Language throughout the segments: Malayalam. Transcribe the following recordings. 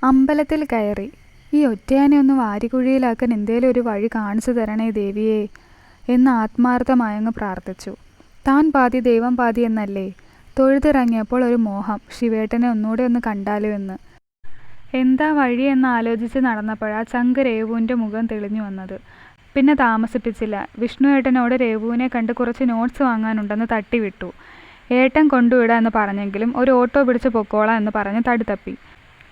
അമ്പലത്തിൽ കയറി. ഈ ഒറ്റയാനെ ഒന്ന് വാരിക്കുഴിയിലാക്കാൻ എന്തേലും ഒരു വഴി കാണിച്ചു തരണേ ദേവിയേ എന്ന് ആത്മാർത്ഥമായങ്ങ് പ്രാർത്ഥിച്ചു. താൻ പാതി ദൈവം പാതി എന്നല്ലേ. തൊഴുതിറങ്ങിയപ്പോൾ ഒരു മോഹം, ശിവേട്ടനെ ഒന്നുകൂടെ ഒന്ന് കണ്ടാലോ എന്ന്. എന്താ വഴിയെന്ന് ആലോചിച്ച് നടന്നപ്പോഴാ ചങ്ക് രേവുവിൻ്റെ മുഖം തെളിഞ്ഞു വന്നത്. പിന്നെ താമസിപ്പിച്ചില്ല. വിഷ്ണുവേട്ടനോട് രേവുവിനെ കണ്ട് കുറച്ച് നോട്ട്സ് വാങ്ങാനുണ്ടെന്ന് തട്ടിവിട്ടു. ഏട്ടൻ കൊണ്ടുവിടാ എന്ന് പറഞ്ഞെങ്കിലും ഒരു ഓട്ടോ പിടിച്ച് പൊക്കോളാം എന്ന് പറഞ്ഞ് തടുത്തപ്പി.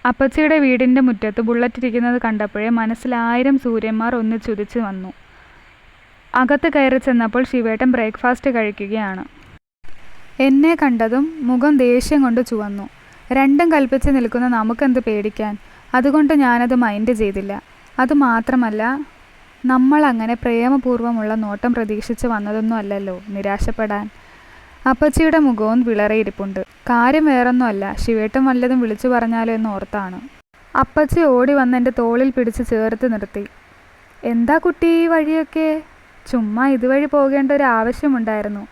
അപ്പച്ചിയുടെ വീടിൻ്റെ മുറ്റത്ത് ബുള്ളറ്റ് ഇരിക്കുന്നത് കണ്ടപ്പോഴേ മനസ്സിൽ 1000 സൂര്യന്മാർ ഒന്നിച്ചുദിച്ച് വന്നു. അകത്ത് കയറി ചെന്നപ്പോൾ ശിവേട്ടൻ ബ്രേക്ക്ഫാസ്റ്റ് കഴിക്കുകയാണ്. എന്നെ കണ്ടതും മുഖം ദേഷ്യം കൊണ്ട് ചുവന്നു. രണ്ടും കൽപ്പിച്ച് നിൽക്കുന്ന നമുക്കെന്ത് പേടിക്കാൻ. അതുകൊണ്ട് ഞാനത് മൈൻഡ് ചെയ്തില്ല. അതുമാത്രമല്ല, നമ്മളങ്ങനെ പ്രേമപൂർവ്വമുള്ള നോട്ടം പ്രതീക്ഷിച്ച് വന്നതൊന്നും അല്ലല്ലോ നിരാശപ്പെടാൻ. അപ്പച്ചിയുടെ മുഖവും വിളറിയിരിപ്പുണ്ട്. കാര്യം വേറൊന്നുമല്ല, ശിവേട്ടൻ വല്ലതും വിളിച്ചു പറഞ്ഞാലോ എന്ന് ഓർത്താണ്. അപ്പച്ചി ഓടി വന്ന് എൻ്റെ തോളിൽ പിടിച്ച് ചേർത്ത് നിർത്തി. എന്താ കുട്ടി ഈ വഴിയൊക്കെ? ചുമ്മാ ഇതുവഴി പോകേണ്ട ഒരു ആവശ്യമുണ്ടായിരുന്നു.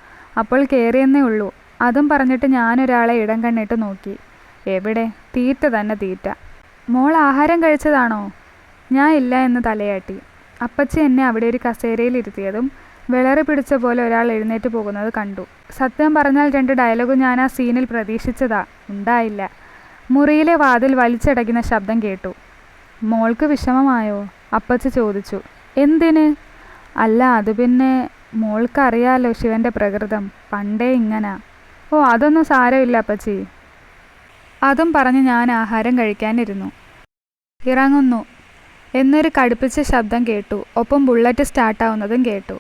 അപ്പോൾ കയറിയെന്നേ ഉള്ളൂ. അതും പറഞ്ഞിട്ട് ഞാനൊരാളെ ഇടം കണ്ണിട്ട് നോക്കി. എവിടെ? തീറ്റ തന്നെ തീറ്റ. മോൾ ആഹാരം കഴിച്ചതാണോ? ഞാൻ ഇല്ല എന്ന് തലയാട്ടി. അപ്പച്ചി എന്നെ അവിടെ ഒരു കസേരയിൽ ഇരുത്തിയതും വിളറി പിടിച്ച പോലെ ഒരാൾ എഴുന്നേറ്റ് പോകുന്നത് കണ്ടു. സത്യം പറഞ്ഞാൽ 2 ഡയലോഗ് ഞാൻ ആ സീനിൽ പ്രതീക്ഷിച്ചതാ. ഉണ്ടായില്ല. മുറിയിലെ വാതിൽ വലിച്ചടയ്ക്കുന്ന ശബ്ദം കേട്ടു. മോൾക്ക് വിഷമമായോ? അപ്പച്ചി ചോദിച്ചു. എന്തിന്? അല്ല, അത് പിന്നെ മോൾക്കറിയാലോ ശിവൻ്റെ പ്രകൃതം പണ്ടേ ഇങ്ങനാ. ഓ, അതൊന്നും സാരമില്ല അപ്പച്ചി. അതും പറഞ്ഞ് ഞാൻ ആഹാരം കഴിക്കാനിരുന്നു. ഇറങ്ങുന്നു എന്നൊരു കടുപ്പിച്ച ശബ്ദം കേട്ടു. ഒപ്പം ബുള്ളറ്റ് സ്റ്റാർട്ടാവുന്നതും കേട്ടു.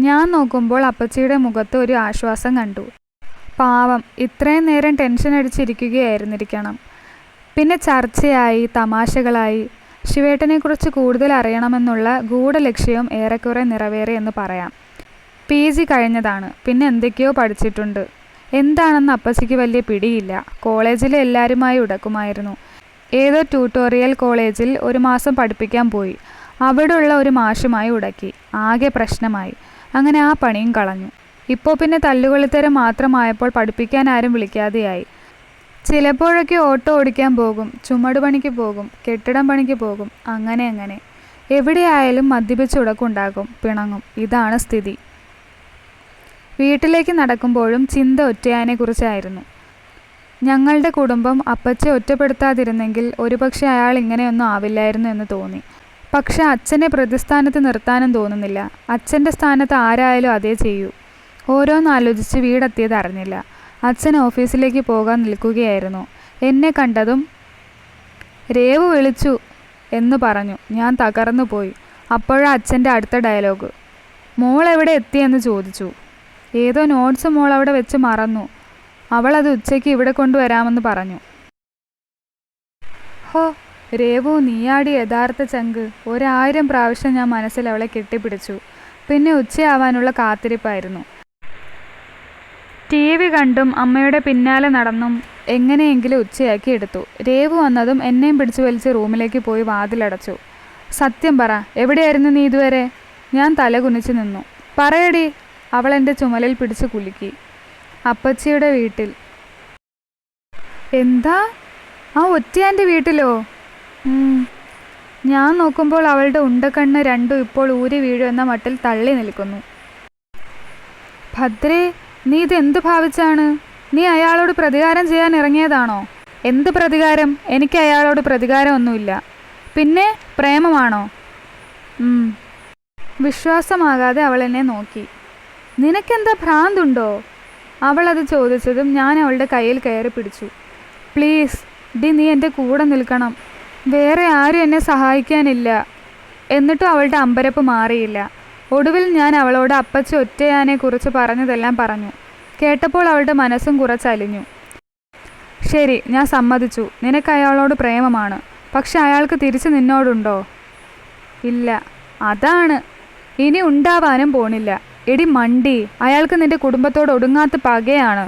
ഞാൻ നോക്കുമ്പോൾ അപ്പച്ചിയുടെ മുഖത്ത് ഒരു ആശ്വാസം കണ്ടു. പാവം, ഇത്രയും നേരം ടെൻഷൻ അടിച്ചിരിക്കുകയായിരുന്നിരിക്കണം. പിന്നെ ചർച്ചയായി, തമാശകളായി. ശിവേട്ടനെക്കുറിച്ച് കൂടുതൽ അറിയണമെന്നുള്ള ഗൂഢലക്ഷ്യവും ഏറെക്കുറെ നിറവേറി എന്ന് പറയാം. PG കഴിഞ്ഞതാണ്. പിന്നെ എന്തൊക്കെയോ പഠിച്ചിട്ടുണ്ട്. എന്താണെന്ന് അപ്പച്ചിക്ക് വലിയ പിടിയില്ല. കോളേജിലെ എല്ലാവരുമായി ഉടക്കുമായിരുന്നു. ഏതോ ട്യൂട്ടോറിയൽ കോളേജിൽ 1 മാസം പഠിപ്പിക്കാൻ പോയി. അവിടെയുള്ള ഒരു മാഷുമായി ഉടക്കി. ആകെ പ്രശ്നമായി. അങ്ങനെ ആ പണിയും കളഞ്ഞു. ഇപ്പോൾ പിന്നെ തല്ലുകൊള്ളിത്തരം മാത്രമായപ്പോൾ പഠിപ്പിക്കാൻ ആരും വിളിക്കാതെയായി. ചിലപ്പോഴൊക്കെ ഓട്ടോ ഓടിക്കാൻ പോകും, ചുമടുപണിക്ക് പോകും, കെട്ടിടം പണിക്ക് പോകും. അങ്ങനെ എവിടെയായാലും മദ്യപിച്ച് ഉടക്കുണ്ടാകും, പിണങ്ങും. ഇതാണ് സ്ഥിതി. വീട്ടിലേക്ക് നടക്കുമ്പോഴും ചിന്ത ഒറ്റയാനെക്കുറിച്ചായിരുന്നു. ഞങ്ങളുടെ കുടുംബം അപ്പച്ചെ ഒറ്റപ്പെടുത്താതിരുന്നെങ്കിൽ ഒരുപക്ഷെ അയാൾ ഇങ്ങനെയൊന്നും ആവില്ലായിരുന്നു എന്ന് തോന്നി. പക്ഷെ അച്ഛനെ പ്രതിസ്ഥാനത്ത് നിർത്താനും തോന്നുന്നില്ല. അച്ഛൻ്റെ സ്ഥാനത്ത് ആരായാലും അതേ ചെയ്യൂ. ഓരോന്നാലോചിച്ച് വീടെത്തിയത് അറിഞ്ഞില്ല. അച്ഛൻ ഓഫീസിലേക്ക് പോകാൻ നിൽക്കുകയായിരുന്നു. എന്നെ കണ്ടതും രേവു വിളിച്ചു എന്ന് പറഞ്ഞു. ഞാൻ തകർന്നു പോയി. അപ്പോഴാ അച്ഛൻ്റെ അടുത്ത ഡയലോഗ്. മോൾ എവിടെ എത്തിയെന്ന് ചോദിച്ചു. ഏതോ നോട്ട്സ് മോൾ അവിടെ വെച്ച് മറന്നു. അവളത് ഉച്ചയ്ക്ക് ഇവിടെ കൊണ്ടുവരാമെന്ന് പറഞ്ഞു. ഹോ, രേവു, നീയാടി യഥാർത്ഥ ചങ്ക്. 1000 പ്രാവശ്യം ഞാൻ മനസ്സിൽ അവളെ കെട്ടിപ്പിടിച്ചു. പിന്നെ ഉച്ചയാവാനുള്ള കാത്തിരിപ്പായിരുന്നു. TV കണ്ടും അമ്മയുടെ പിന്നാലെ നടന്നും എങ്ങനെയെങ്കിലും ഉച്ചയാക്കി എടുത്തു. രേവു വന്നതും എന്നെയും പിടിച്ചു വലിച്ച് റൂമിലേക്ക് പോയി വാതിലടച്ചു. സത്യം പറ, എവിടെയായിരുന്നു നീ ഇതുവരെ? ഞാൻ തല കുനിച്ച് നിന്നു. പറയടി. അവൾ എൻ്റെ ചുമലിൽ പിടിച്ച് കുലുക്കി. അപ്പച്ചിയുടെ വീട്ടിൽ. എന്താ? ആ ഒറ്റയാൻ്റെ വീട്ടിലോ? ഞാൻ നോക്കുമ്പോൾ അവളുടെ ഉണ്ടക്കണ്ണ് രണ്ടും ഇപ്പോൾ ഊരി വീഴുമെന്ന മട്ടിൽ തള്ളി നിൽക്കുന്നു. ഭദ്രേ, നീ ഇതെന്ത് ഭാവിച്ചാണ്? നീ അയാളോട് പ്രതികാരം ചെയ്യാൻ ഇറങ്ങിയതാണോ? എന്ത് പ്രതികാരം? എനിക്ക് അയാളോട് പ്രതികാരമൊന്നുമില്ല. പിന്നെ പ്രേമമാണോ? വിശ്വാസമാകാതെ അവൾ എന്നെ നോക്കി. നിനക്കെന്താ ഭ്രാന്തുണ്ടോ? അവളത് ചോദിച്ചതും ഞാൻ അവളുടെ കയ്യിൽ കയറി പിടിച്ചു. പ്ലീസ് ഡി, നീ എൻ്റെ കൂടെ നിൽക്കണം. വേറെ ആരും എന്നെ സഹായിക്കാനില്ല. എന്നിട്ടും അവളുടെ അമ്പരപ്പ് മാറിയില്ല. ഒടുവിൽ ഞാൻ അവളോട് അപ്പച്ചി ഒറ്റയാനെക്കുറിച്ച് പറഞ്ഞതെല്ലാം പറഞ്ഞു. കേട്ടപ്പോൾ അവളുടെ മനസ്സും കുറച്ചലിഞ്ഞു. ശരി, ഞാൻ സമ്മതിച്ചു. നിനക്ക് അയാളോട് പ്രേമമാണ്. പക്ഷെ അയാൾക്ക് തിരിച്ച് നിന്നോടുണ്ടോ? ഇല്ല. അതാണ്. ഇനി ഉണ്ടാവാനും പോണില്ല. എടി മണ്ടി, അയാൾക്ക് നിന്റെ കുടുംബത്തോട് ഒടുങ്ങാത്ത പകയാണ്.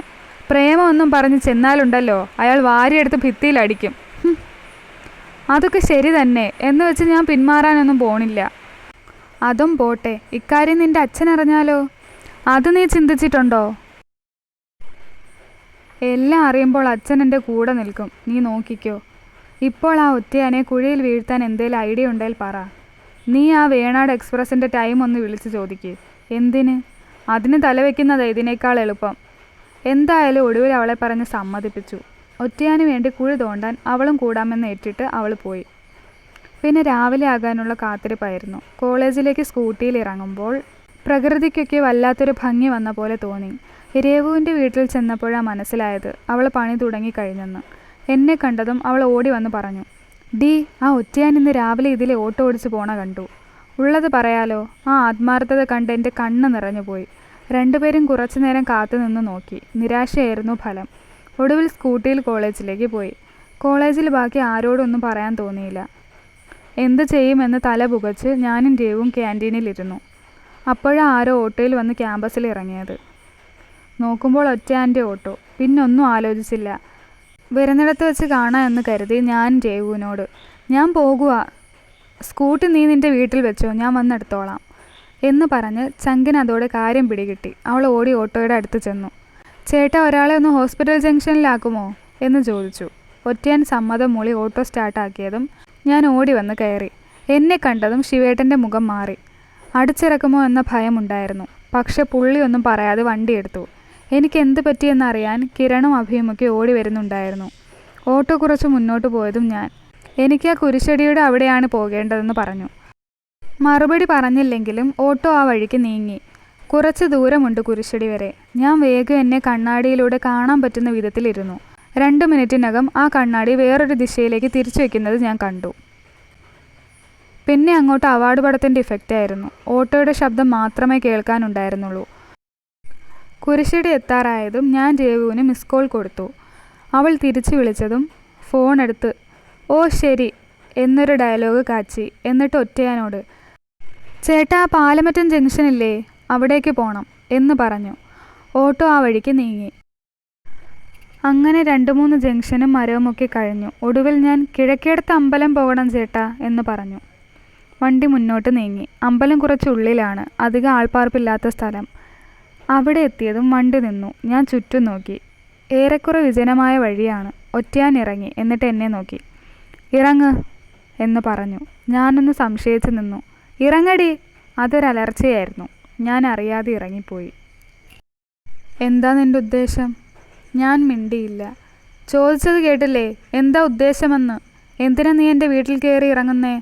പ്രേമമൊന്നും പറഞ്ഞ് ചെന്നാലുണ്ടല്ലോ, അയാൾ വാരിയെടുത്ത് ഭിത്തിയിലടിക്കും. അതൊക്കെ ശരി തന്നെ എന്ന് വെച്ച് ഞാൻ പിന്മാറാനൊന്നും പോണില്ല. അതും പോട്ടെ, ഇക്കാര്യം നിന്റെ അച്ഛനറിഞ്ഞാലോ? അത് നീ ചിന്തിച്ചിട്ടുണ്ടോ? എല്ലാം അറിയുമ്പോൾ അച്ഛൻ എൻ്റെ കൂടെ നിൽക്കും. നീ നോക്കിക്കോ. ഇപ്പോൾ ആ ഒറ്റയാനെ കുഴിയിൽ വീഴ്ത്താൻ എന്തേലും ഐഡിയ ഉണ്ടെങ്കിൽ പറ. നീ ആ വേണാട് എക്സ്പ്രസിൻ്റെ ടൈം ഒന്ന് വിളിച്ച് ചോദിക്ക്. എന്തിന്? അതിന് തലവെക്കുന്നതാ ഇതിനേക്കാൾ എളുപ്പം. എന്തായാലും ഒടുവിൽ അവളെ പറഞ്ഞ് സമ്മതിപ്പിച്ചു. ഒറ്റയാന് വേണ്ടി കുഴി തോണ്ടാൻ അവളും കൂടാമെന്ന് ഏറ്റിട്ട് അവൾ പോയി. പിന്നെ രാവിലെ ആകാനുള്ള കാത്തിരിപ്പായിരുന്നു. കോളേജിലേക്ക് സ്കൂട്ടിയിൽ ഇറങ്ങുമ്പോൾ പ്രകൃതിക്കൊക്കെ വല്ലാത്തൊരു ഭംഗി വന്ന പോലെ തോന്നി. രേവുവിൻ്റെ വീട്ടിൽ ചെന്നപ്പോഴാണ് മനസ്സിലായത് അവൾ പണി തുടങ്ങിക്കഴിഞ്ഞെന്ന്. എന്നെ കണ്ടതും അവൾ ഓടി വന്ന് പറഞ്ഞു, ഡി, ആ ഒറ്റയാൻ ഇന്ന് രാവിലെ ഇതിലെ ഓട്ടോ ഓടിച്ച് പോണ കണ്ടു. ഉള്ളത് പറയാലോ, ആ ആത്മാർത്ഥത കണ്ട് എൻ്റെ കണ്ണ് നിറഞ്ഞു പോയി. രണ്ടുപേരും കുറച്ചു നേരം കാത്തു നിന്ന് നോക്കി. നിരാശയായിരുന്നു ഫലം. ഒടുവിൽ സ്കൂട്ടിയിൽ കോളേജിലേക്ക് പോയി. കോളേജിൽ ബാക്കി ആരോടൊന്നും പറയാൻ തോന്നിയില്ല. എന്ത് ചെയ്യുമെന്ന് തല പുകച്ച് ഞാനും രേവും ക്യാൻറ്റീനിലിരുന്നു. അപ്പോഴാണ് ആരോ ഓട്ടോയിൽ വന്ന് ക്യാമ്പസിൽ ഇറങ്ങിയത്. നോക്കുമ്പോൾ ഒറ്റയാൻ്റെ ഓട്ടോ. പിന്നൊന്നും ആലോചിച്ചില്ല. വരുന്നിടത്ത് വെച്ച് കാണാം എന്ന് കരുതി ഞാൻ രേവുവിനോട്, ഞാൻ പോകുക, സ്കൂട്ടി നീ നിൻ്റെ വീട്ടിൽ വെച്ചോ, ഞാൻ വന്നെടുത്തോളാം എന്ന് പറഞ്ഞ് ചങ്കിന് അതോടെ കാര്യം പിടികിട്ടി. അവൾ ഓടി ഓട്ടോയുടെ അടുത്ത് ചെന്നു. ചേട്ടാ, ഒരാളെ ഒന്ന് ഹോസ്പിറ്റൽ ജംഗ്ഷനിലാക്കുമോ എന്ന് ചോദിച്ചു. ഒറ്റയാൻ സമ്മതം മൂളി ഓട്ടോ സ്റ്റാർട്ടാക്കിയതും ഞാൻ ഓടി വന്ന് കയറി. എന്നെ കണ്ടതും ശിവേട്ടൻ്റെ മുഖം മാറി. അടിച്ചിറക്കുമോ എന്ന ഭയമുണ്ടായിരുന്നു. പക്ഷെ പുള്ളിയൊന്നും പറയാതെ വണ്ടിയെടുത്തു. എനിക്ക് എന്ത് പറ്റിയെന്നറിയാൻ കിരണും അഭിയുമൊക്കെ ഓടി വരുന്നുണ്ടായിരുന്നു. ഓട്ടോ കുറച്ച് മുന്നോട്ട് പോയതും ഞാൻ, എനിക്ക് ആ കുരിശടിയുടെ അവിടെയാണ് പോകേണ്ടതെന്ന് പറഞ്ഞു. മറുപടി പറഞ്ഞില്ലെങ്കിലും ഓട്ടോ ആ വഴിക്ക് നീങ്ങി. കുറച്ച് ദൂരമുണ്ട് കുരിശടി വരെ. ഞാൻ വേഗം എന്നെ കണ്ണാടിയിലൂടെ കാണാൻ പറ്റുന്ന വിധത്തിലിരുന്നു. 2 മിനിറ്റിനകം ആ കണ്ണാടി വേറൊരു ദിശയിലേക്ക് തിരിച്ചു വയ്ക്കുന്നത് ഞാൻ കണ്ടു. പിന്നെ അങ്ങോട്ട് അവാർഡ് പടത്തിൻ്റെ ഇഫക്റ്റായിരുന്നു. ഓട്ടോയുടെ ശബ്ദം മാത്രമേ കേൾക്കാനുണ്ടായിരുന്നുള്ളൂ. കുരിശടി എത്താറായതും ഞാൻ രേവുവിന് മിസ് കോൾ കൊടുത്തു. അവൾ തിരിച്ചു വിളിച്ചതും ഫോണെടുത്ത് ഓ ശരി എന്നൊരു ഡയലോഗ് കാച്ചി. എന്നിട്ട് ഒറ്റയാനോട്, ചേട്ടാ, പാലമറ്റം ജംഗ്ഷനില്ലേ, അവിടേക്ക് പോകണം എന്ന് പറഞ്ഞു. ഓട്ടോ ആ വഴിക്ക് നീങ്ങി. അങ്ങനെ 2-3 ജംഗ്ഷനും മരവുമൊക്കെ കഴിഞ്ഞു. ഒടുവിൽ ഞാൻ കിഴക്കേടത്ത് അമ്പലം പോകണം ചേട്ടാ എന്ന് പറഞ്ഞു. വണ്ടി മുന്നോട്ട് നീങ്ങി. അമ്പലം കുറച്ച് ഉള്ളിലാണ്, അധികം ആൾപ്പാർപ്പില്ലാത്ത സ്ഥലം. അവിടെ എത്തിയതും വണ്ടി നിന്നു. ഞാൻ ചുറ്റും നോക്കി. ഏറെക്കുറെ വിജനമായ വഴിയാണ്. ഒറ്റയാൻ ഇറങ്ങി. എന്നിട്ട് എന്നെ നോക്കി. ഇറങ്ങ് എന്ന് പറഞ്ഞു. ഞാനൊന്ന് സംശയിച്ച് നിന്നു. ഇറങ്ങടി. അതൊരലർച്ചയായിരുന്നു. ഞാൻ അറിയാതെ ഇറങ്ങിപ്പോയി. എന്താ നിൻ്റെ ഉദ്ദേശം? ഞാൻ മിണ്ടിയില്ല. ചോദിച്ചത് കേട്ടില്ലേ, എന്താ ഉദ്ദേശമെന്ന്? എന്തിനാ നീ എൻ്റെ വീട്ടിൽ കയറി ഇറങ്ങുന്നേ?